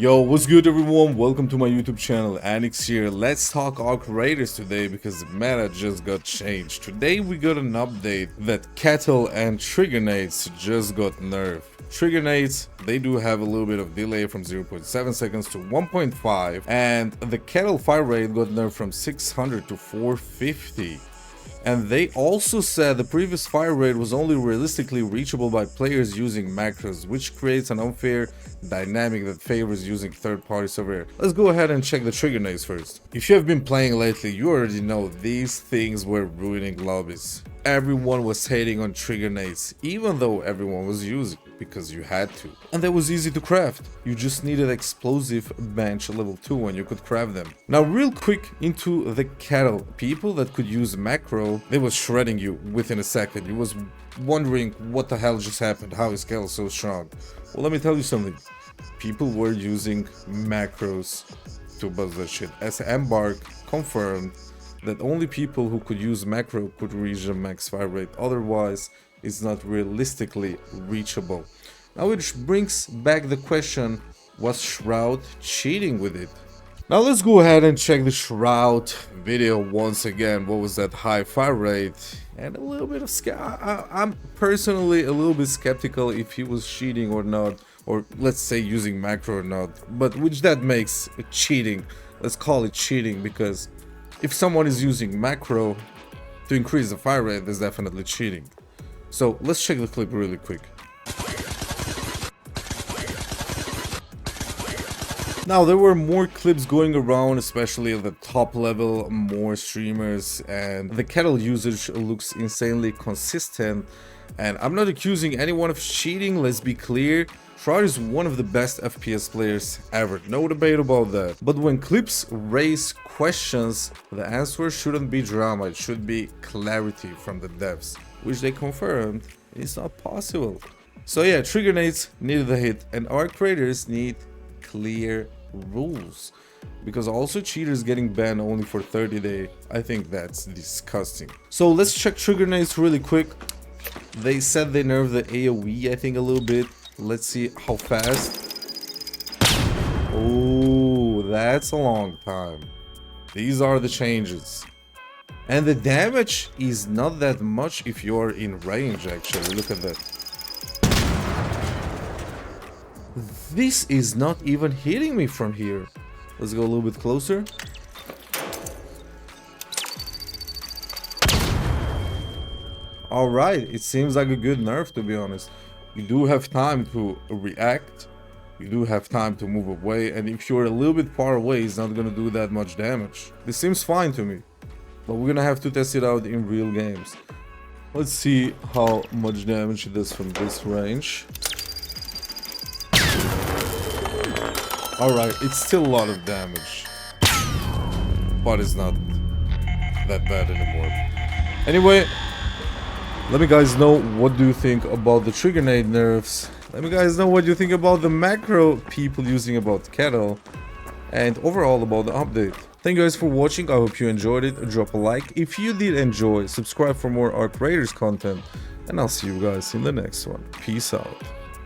Yo, what's good everyone? Welcome to my YouTube channel, Anix here. Let's talk Arc Raiders today because the meta just got changed. Today we got an update that kettle and trigger nades just got nerfed. Trigger nades, they do have a little bit of delay from 0.7 seconds to 1.5, and the kettle fire rate got nerfed from 600 to 450. And they also said the previous fire rate was only realistically reachable by players using macros, which creates an unfair dynamic that favors using third-party software. Let's go ahead and check the trigger nades first. If you have been playing lately, you already know these things were ruining lobbies. Everyone was hating on trigger nades, even though everyone was using it because you had to. And that was easy to craft. You just needed explosive bench level 2 and you could craft them. Now real quick into the kettle. People that could use macro, they was shredding you within a second. You was wondering what the hell just happened, how is kettle so strong? Well, let me tell you something. People were using macros to buzz that shit. As Embark confirmed that only people who could use macro could reach the max fire rate, otherwise it's not realistically reachable. Now which brings back the question, was Shroud cheating with it? Now let's go ahead and check the Shroud video once again. What was that high fire rate? And a little bit of I'm personally a little bit skeptical if he was cheating or not, or let's say using macro or not, but which that makes it cheating. Let's call it cheating, because if someone is using macro to increase the fire rate, that's definitely cheating. So let's check the clip really quick. Now there were more clips going around, especially at the top level, more streamers, and the kettle usage looks insanely consistent. And I'm not accusing anyone of cheating, let's be clear. Shroud is one of the best FPS players ever, no debate about that. But when clips raise questions, the answer shouldn't be drama, it should be clarity from the devs, which they confirmed is not possible. So yeah, trigger nades needed a hit, and Arc Raiders need clear rules, because also cheaters getting banned only for 30 days, I think that's disgusting. So let's check trigger nades really quick. They said they nerfed the AoE, I think, a little bit. Let's see how fast. Oh, that's a long time. These are the changes. And the damage is not that much if you're in range, actually. Look at that. This is not even hitting me from here. Let's go a little bit closer. Alright, it seems like a good nerf, to be honest. You do have time to react, you do have time to move away, and if you're a little bit far away, it's not gonna do that much damage. This seems fine to me, but we're gonna have to test it out in real games. Let's see how much damage it does from this range. Alright, it's still a lot of damage, but it's not that bad anymore. Anyway, let me guys know what do you think about the trigger nade nerfs. Let me guys know what you think about the macro people using about kettle, and overall about the update. Thank you guys for watching, I hope you enjoyed it. Drop a like if you did enjoy, subscribe for more Arc Raiders content, and I'll see you guys in the next one. Peace out.